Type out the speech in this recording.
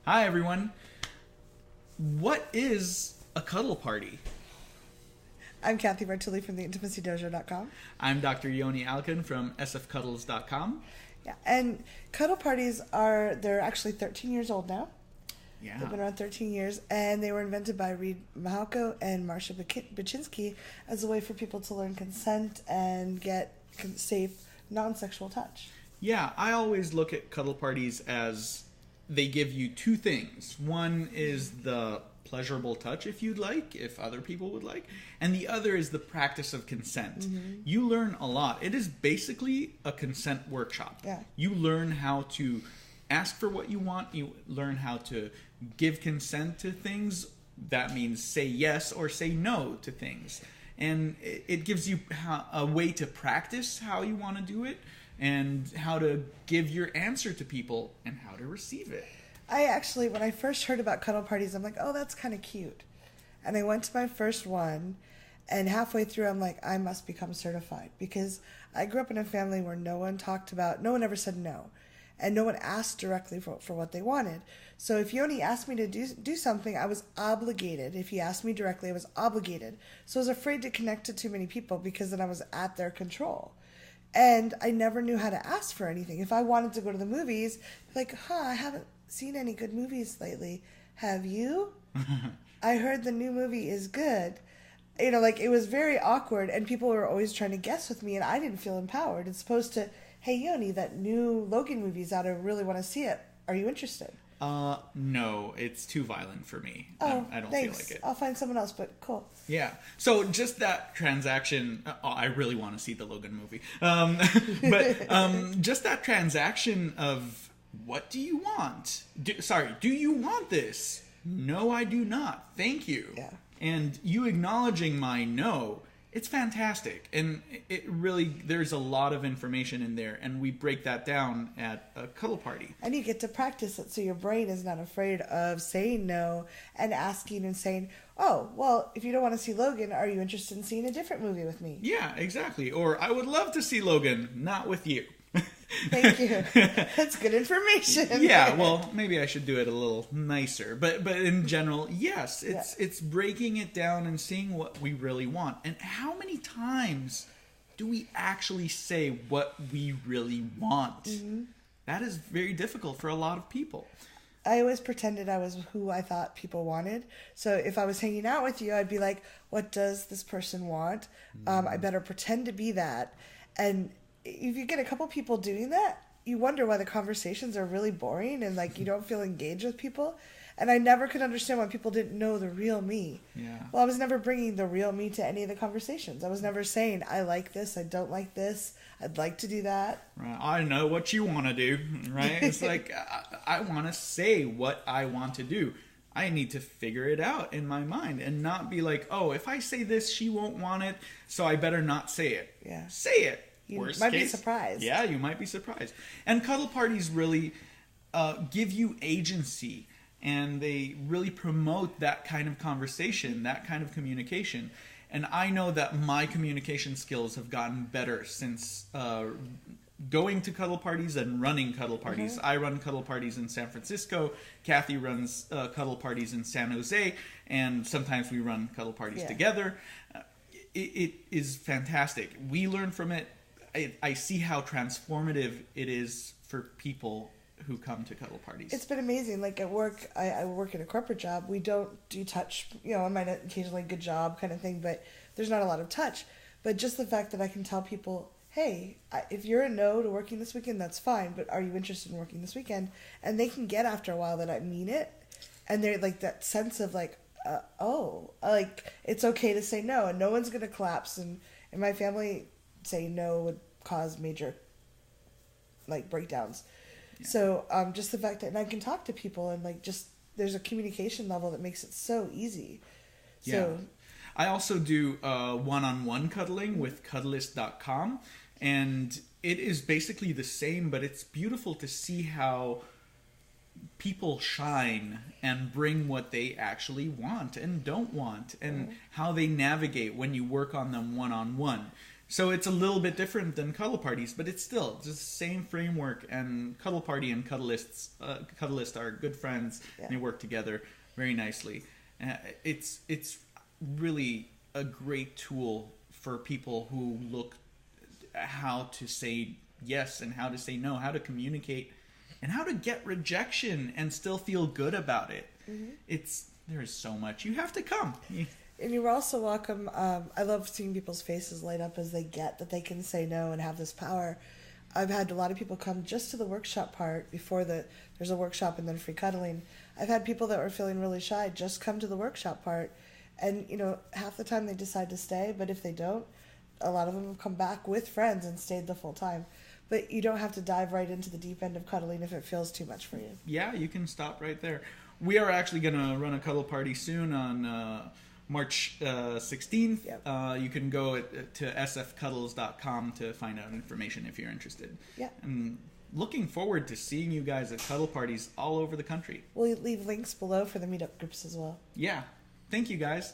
Hi, everyone. What is a cuddle party? I'm Cathy Vartuli from theintimacydojo.com. I'm Dr. Yoni Alkan from sfcuddles.com. Yeah, and cuddle parties they're actually 13 years old now. Yeah. They've been around 13 years, and they were invented by Reed Mahalko and Marcia Baczynski as a way for people to learn consent and get safe, non-sexual touch. Yeah, I always look at cuddle parties as they give you two things. One is the pleasurable touch, if you'd like, if other people would like, and the other is the practice of consent. Mm-hmm. You learn a lot. It is basically a consent workshop. Yeah. You learn how to ask for what you want. You learn how to give consent to things. That means say yes or say no to things. And it gives you a way to practice how you want to do it and how to give your answer to people and how to receive it. I actually, when I first heard about cuddle parties, I'm like, oh, that's kind of cute. And I went to my first one, and halfway through, I'm like, I must become certified. Because I grew up in a family where no one ever said no. And no one asked directly for what they wanted. So if Yoni asked me to do something, I was obligated. If he asked me directly, I was obligated. So I was afraid to connect to too many people because then I was at their control. And I never knew how to ask for anything. If I wanted to go to the movies, like, I haven't seen any good movies lately. Have you? I heard the new movie is good. You know, like, it was very awkward, and people were always trying to guess with me, and I didn't feel empowered. It's supposed to, hey, Yoni, that new Logan movie's out. I really want to see it. Are you interested? No, it's too violent for me. Oh, I don't thanks. feel like it. I'll find someone else, but cool. Yeah. So just that transaction, I really want to see the Logan movie. But just that transaction of, what do you want? Do you want this? No, I do not. Thank you. Yeah. And you acknowledging my no, it's fantastic. And it really, there's a lot of information in there, and we break that down at a cuddle party. And you get to practice it so your brain is not afraid of saying no and asking and saying, oh, well, if you don't want to see Logan, are you interested in seeing a different movie with me? Yeah, exactly. Or I would love to see Logan, not with you. Thank you. That's good information. Yeah, well, maybe I should do it a little nicer. But in general, yes, it's breaking it down and seeing what we really want. And how many times do we actually say what we really want? Mm-hmm. That is very difficult for a lot of people. I always pretended I was who I thought people wanted. So if I was hanging out with you, I'd be like, what does this person want? I better pretend to be that. And if you get a couple people doing that, you wonder why the conversations are really boring and like you don't feel engaged with people. And I never could understand why people didn't know the real me. Yeah. Well, I was never bringing the real me to any of the conversations. I was never saying, I like this, I don't like this, I'd like to do that. Right. I know what you want to do, right? It's like, I want to say what I want to do. I need to figure it out in my mind and not be like, oh, if I say this, she won't want it, so I better not say it. Yeah. Say it. You Worst might case, be surprised. Yeah, you might be surprised. And cuddle parties really give you agency, and they really promote that kind of conversation, that kind of communication. And I know that my communication skills have gotten better since going to cuddle parties and running cuddle parties. Mm-hmm. I run cuddle parties in San Francisco. Cathy runs cuddle parties in San Jose, and sometimes we run cuddle parties together. It is fantastic. We learn from it. I see how transformative it is for people who come to cuddle parties. It's been amazing. Like at work, I work in a corporate job. We don't do touch. You know, I might occasionally good job kind of thing, but there's not a lot of touch. But just the fact that I can tell people, hey, if you're a no to working this weekend, that's fine. But are you interested in working this weekend? And they can get after a while that I mean it. And they're like that sense of like, like it's okay to say no, and no one's going to collapse. And in my family, saying no would cause major like breakdowns. Yeah. So just the fact that and I can talk to people and like just there's a communication level that makes it so easy. So yeah. I also do one-on-one cuddling with Cuddlist.com, and it is basically the same, but it's beautiful to see how people shine and bring what they actually want and don't want, and how they navigate when you work on them one-on-one. So it's a little bit different than Cuddle Parties, but it's still just the same framework. And Cuddle Party and Cuddlist are good friends, and they work together very nicely. It's really a great tool for people who look at how to say yes and how to say no, how to communicate, and how to get rejection and still feel good about it. There is so much. You have to come. And you're also welcome. I love seeing people's faces light up as they get that they can say no and have this power. I've had a lot of people come just to the workshop part before there's a workshop and then free cuddling. I've had people that were feeling really shy just come to the workshop part. And, half the time they decide to stay, but if they don't, a lot of them have come back with friends and stayed the full time. But you don't have to dive right into the deep end of cuddling if it feels too much for you. Yeah, you can stop right there. We are actually going to run a cuddle party soon on March 16th. Yep. You can go to sfcuddles.com to find out information if you're interested. Yeah. And looking forward to seeing you guys at cuddle parties all over the country. We'll leave links below for the meetup groups as well. Yeah. Thank you, guys.